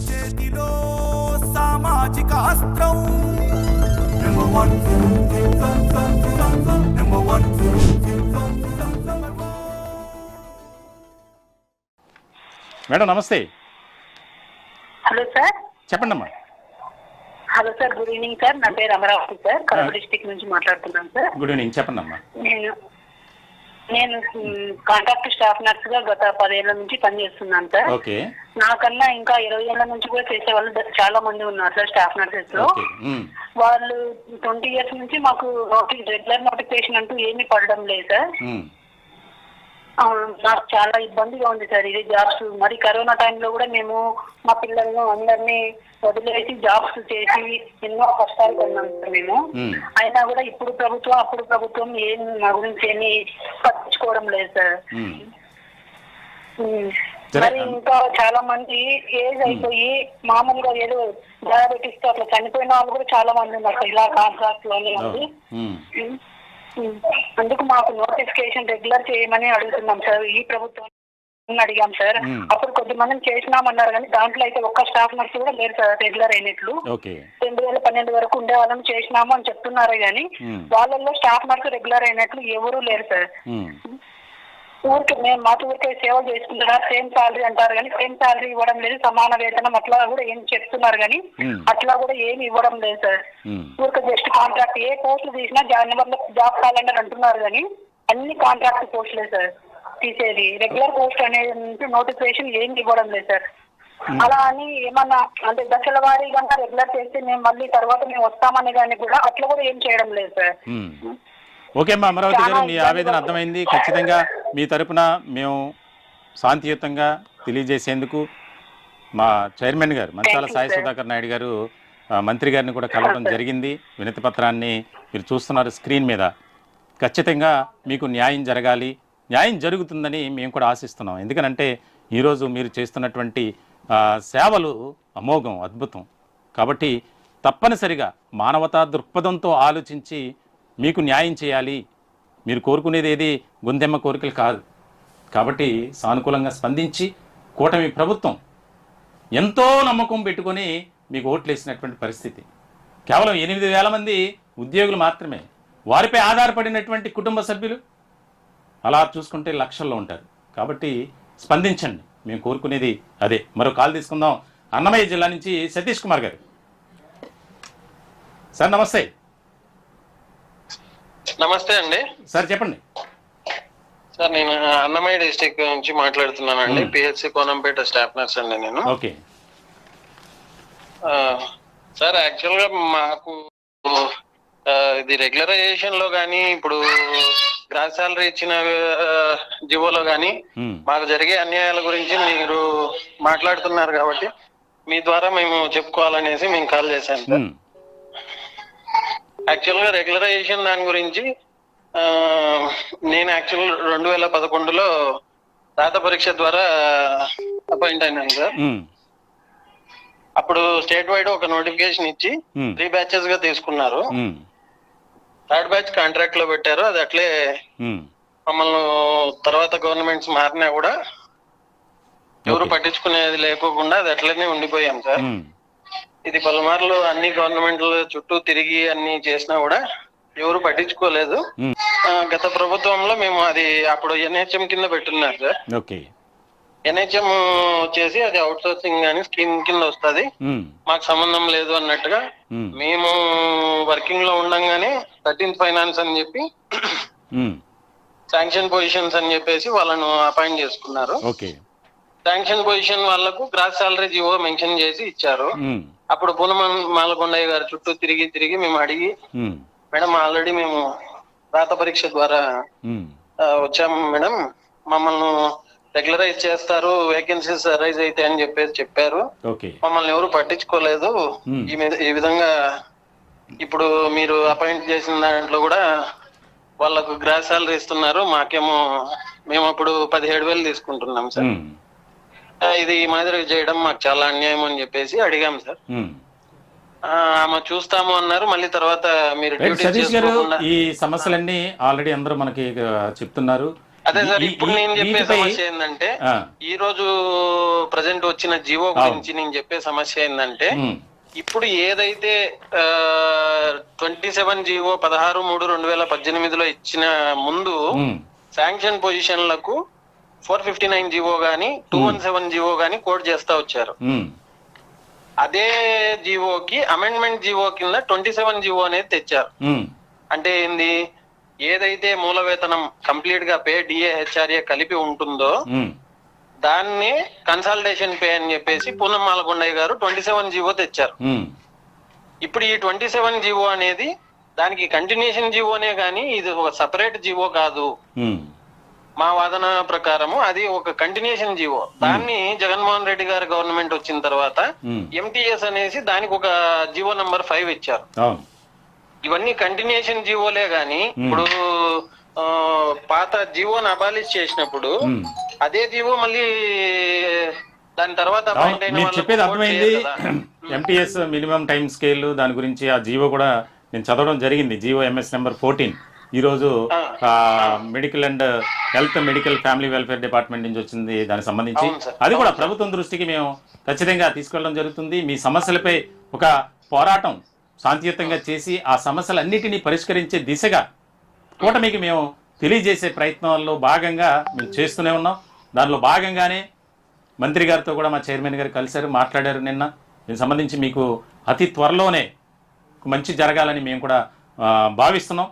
చేతిలో సామాజిక అస్త్రం number one number one. Madam నమస్తే. Hello sir. చెప్పండి అమ్మా. Hello sir, good evening sir. నా పేరు అమరావతి సార్, కడప డిస్ట్రిక్ట్ నుంచి మాట్లాడుతున్నాను సార్. గుడ్ ఈవినింగ్, చెప్పండి అమ్మా. నేను కాంట్రాక్ట్ స్టాఫ్ నర్స్ గా గత 10 ఏళ్ల నుంచి పనిచేస్తున్నాను సార్. ఓకే. నాకన్నా ఇంకా 20 ఏళ్ల నుంచి కూడా చేసే వాళ్ళు చాలా మంది ఉన్నారు సార్ స్టాఫ్ నర్సెస్ లో. వాళ్ళు 20 ఇయర్స్ నుంచి మాకు రెగ్యులర్ నోటిఫికేషన్ అంటూ ఏమీ పడడం లేదు సార్. నాకు చాలా ఇబ్బందిగా ఉంది సార్ ఇది జాబ్స్. మరి కరోనా టైంలో కూడా మేము మా పిల్లలను అందరినీ వదిలేసి జాబ్స్ చేసి ఎన్నో కష్టాలు కొన్నాం సార్ మేము. అయినా కూడా ఇప్పుడు ప్రభుత్వం అప్పుడు ప్రభుత్వం ఏం మా గురించి ఏమి పట్టించుకోవడం లేదు సార్. మరి ఇంకా చాలా మంది ఏజ్ అయిపోయి మామూలుగా ఏదో డయాబెటిస్ తో అట్లా చనిపోయిన వాళ్ళు కూడా చాలా మంది ఉన్నారు ఇలా కాంట్రాక్ట్ లోనే ఉంది. అందుకు మాకు నోటిఫికేషన్ రెగ్యులర్ చేయమని అడుగుతున్నాం సార్. ఈ ప్రభుత్వం అడిగాం సార్. అప్పుడు కొద్దిమందిని చేసినామన్నారు కానీ దాంట్లో అయితే ఒక్క స్టాఫ్ నర్స్ కూడా లేరు సార్ రెగ్యులర్ అయినట్లు. 2012 వరకు ఉండే వాళ్ళని చేసినాము అని చెప్తున్నారు కానీ వాళ్ళల్లో స్టాఫ్ నర్స్ రెగ్యులర్ అయినట్లు ఎవరూ లేరు సార్. ఊరికి మేము మా ఊరికే సేవ చేసుకుంటున్నారు, సేమ్ శాలరీ అంటారు కానీ సేమ్ శాలరీ ఇవ్వడం లేదు, సమాన వేతనం అట్లా కూడా ఏం చెప్తున్నారు కానీ అట్లా కూడా ఏమి ఇవ్వడం లేదు సార్. ఊరికి జస్ట్ కాంట్రాక్ట్ ఏ పోస్టులు తీసినా జనవరిలో జాబ్ క్యాలెండర్ అంటున్నారు కానీ అన్ని కాంట్రాక్ట్ పోస్టులే సార్ తీసేది. రెగ్యులర్ పోస్ట్ అనేది నోటిఫికేషన్ ఏం ఇవ్వడం లేదు సార్. అలా అని ఏమన్నా అంటే దశల వారీగా రెగ్యులర్ చేస్తే మేము మళ్ళీ తర్వాత మేము వస్తామని కానీ కూడా అట్లా కూడా ఏం చేయడం లేదు సార్. ఓకే అమ్మా అమరావతి గారు, మీ ఆవేదన అర్థమైంది. ఖచ్చితంగా మీ తరపున మేము శాంతియుతంగా తెలియజేసేందుకు మా చైర్మన్ గారు మంచాల సాయి సుధాకర్ నాయుడు గారు మంత్రి గారిని కూడా కలవడం జరిగింది. వినతి పత్రాన్ని మీరు చూస్తున్నారు స్క్రీన్ మీద. ఖచ్చితంగా మీకు న్యాయం జరగాలి, న్యాయం జరుగుతుందని మేము కూడా ఆశిస్తున్నాం. ఎందుకనంటే ఈరోజు మీరు చేస్తున్నటువంటి సేవలు అమోఘం, అద్భుతం. కాబట్టి తప్పనిసరిగా మానవతా దృక్పథంతో ఆలోచించి మీకు న్యాయం చేయాలి. మీరు కోరుకునేది ఏది గొంతెమ్మ కోరికలు కాదు. కాబట్టి సానుకూలంగా స్పందించి కూటమి ప్రభుత్వం ఎంతో నమ్మకం పెట్టుకొని మీకు ఓట్లు వేసినటువంటి పరిస్థితి. కేవలం 8,000 మంది ఉద్యోగులు మాత్రమే, వారిపై ఆధారపడినటువంటి కుటుంబ సభ్యులు అలా చూసుకుంటే లక్షల్లో ఉంటారు. కాబట్టి స్పందించండి, మేము కోరుకునేది అదే. మరో కాల్ తీసుకుందాం. అన్నమయ్య జిల్లా నుంచి సతీష్ కుమార్ గారు. సార్ నమస్తే. నమస్తే అండి సార్, చెప్పండి సార్. నేను అన్నమయ్య డిస్ట్రిక్ట్ నుంచి మాట్లాడుతున్నానండి. పిహెచ్సి కోనంపేట స్టాఫ్ నర్స్ అండి నేను. ఓకే సార్, యాక్చువల్ గా మాకు ఇది రెగ్యులరైజేషన్ లో గానీ ఇప్పుడు గ్రాస్ సాలరీ ఇచ్చిన జివోలో గానీ మాకు జరిగే అన్యాయాల గురించి మీరు మాట్లాడుతున్నారు కాబట్టి మీ ద్వారా మేము చెప్పుకోవాలనేసి మేము కాల్ చేశాను సార్. యాక్చువల్ గా రెగ్యులరైజేషన్ దాని గురించి నేను యాక్చువల్ 2011లో రాత పరీక్ష ద్వారా అపాయింట్ అయినాను సార్. అప్పుడు స్టేట్ వైడ్ ఒక నోటిఫికేషన్ ఇచ్చి 3 బ్యాచెస్ గా తీసుకున్నారు. 3rd బ్యాచ్ కాంట్రాక్ట్ లో పెట్టారు. అది అట్లే మమ్మల్ని తర్వాత గవర్నమెంట్స్ మారినా కూడా ఎవరు పట్టించుకునేది లేకోకుండా అది అట్లనే ఉండిపోయాం సార్. ఇది పలుమార్లు అన్ని గవర్నమెంట్ల చుట్టూ తిరిగి అన్ని చేసినా కూడా ఎవరు పట్టించుకోలేదు. గత ప్రభుత్వంలో మేము అది అప్పుడు ఎన్హెచ్ఎం కింద పెట్టున్నారు సార్. ఎన్హెచ్ఎం వచ్చేసి అది అవుట్ సోర్సింగ్ గానీ స్కీమ్ కింద వస్తుంది, మాకు సంబంధం లేదు అన్నట్టుగా మేము వర్కింగ్ లో ఉండంగానే 13th ఫైనాన్స్ అని చెప్పి శాంక్షన్ పొజిషన్స్ అని చెప్పేసి వాళ్ళను అపాయింట్ చేసుకున్నారు. శాంక్షన్ పొజిషన్ వాళ్ళకు గ్రాస్ సాలరీ జివో మెన్షన్ చేసి ఇచ్చారు. అప్పుడు పూనమ మాలకొండయ్య గారు చుట్టూ తిరిగి మేము అడిగి, మేడం ఆల్రెడీ మేము రాత పరీక్ష ద్వారా వచ్చాము మేడం, మమ్మల్ని రెగ్యులరైజ్ చేస్తారు వేకెన్సీస్ రైజ్ అయితే అని చెప్పేసి చెప్పారు. మమ్మల్ని ఎవరు పట్టించుకోలేదు. ఈ విధంగా ఇప్పుడు మీరు అపాయింట్ చేసిన దాంట్లో కూడా వాళ్ళకు గ్రాస్ సాలరీ ఇస్తున్నారు, మాకేమో మేము అప్పుడు 17,000 తీసుకుంటున్నాం సార్. ఇది ఈ మాదిరి చేయడం మాకు చాలా అన్యాయం అని చెప్పేసి అడిగాం సార్. ఆమె చూస్తాము అన్నారు. మళ్ళీ తర్వాత మీరు సతీష్ గారు, ఈ సమస్యలన్నీ ఆల్రెడీ అందరూ మనకి చెప్తున్నారు. అదే సార్ ఇప్పుడు నేను చెప్పే వీటిపై- సమస్య ఏంటంటే ఆ, ఈ రోజు ప్రజెంట్ వచ్చిన జీవో గురించి నేను చెప్పే సమస్య ఏంటంటే ఉమ్, ఇప్పుడు ఏదైతే 27 జీవో 16/3/2018లో ఇచ్చిన ముందు ఉమ్, శాంక్షన్ పొజిషన్లకు 459 జీవో గాని 217 జీవో గాని కోడ్ చేస్తా వచ్చారు. ఉమ్, అదే జీవోకి అమెండ్మెంట్ జీవో కింద 27 జీవో అనేది తెచ్చారు. ఉమ్, అంటే ఏంది, ఏదైతే మూల వేతనం కంప్లీట్ గా పే డిఏ హెచ్ఆర్ఏ కలిపి ఉంటుందో ఉమ్, దాన్ని కన్సల్టేషన్ పే అని చెప్పేసి పూనం మాలకొండయ్య గారు 27 జీవో తెచ్చారు. ఉమ్, ఇప్పుడు ఈ 27 జీవో అనేది దానికి కంటిన్యూషన్ జీవోనే గానీ ఇది ఒక సపరేట్ జీవో కాదు. ఉమ్, మా వాదన ప్రకారము అది ఒక కంటిన్యూషన్ జీవో. దాన్ని జగన్మోహన్ రెడ్డి గారి గవర్నమెంట్ వచ్చిన తర్వాత ఉమ్, ఎంటీఎస్ అనేసి దానికి ఒక జీవో నంబర్ 5 ఇచ్చారు. అవును, ఇవన్నీ కంటిన్యూషన్ జీవోలే గాని ఇప్పుడు పాత జీవోని అబాలిష్ చేసినప్పుడు ఉమ్. అదే జీవో మళ్ళీ దాని తర్వాత అవును, appoint అయిన మీరు వాళ్ళకు చెప్పేది vote అర్థమైంది. చేయరు కదా. ఎంటీఎస్ మినిమం టైం స్కేల్ దాని గురించి ఆ జీవో కూడా నేను చదవడం జరిగింది. జీవో ఎంఎస్ నెంబర్ 14 ఈరోజు medical and health medical family welfare department నుంచి వచ్చింది. దానికి సంబంధించి అవును సార్. అది కూడా ప్రభుత్వం దృష్టికి మేము ఖచ్చితంగా తీసుకెళ్ళడం జరుగుతుంది. మీ సమస్యలపై ఒక పోరాటం శాంతియుతంగా చేసి ఆ సమస్యలన్నిటినీ పరిష్కరించే దిశగా కూటమికి మేము తెలియజేసే ప్రయత్నాల్లో భాగంగా మేము చేస్తూనే ఉన్నాం. దానిలో భాగంగానే మంత్రి గారితో కూడా మా చైర్మన్ గారు కలిశారు, మాట్లాడారు నిన్న. దీనికి సంబంధించి మీకు అతి త్వరలోనే మంచి జరగాలని మేము కూడా భావిస్తున్నాం.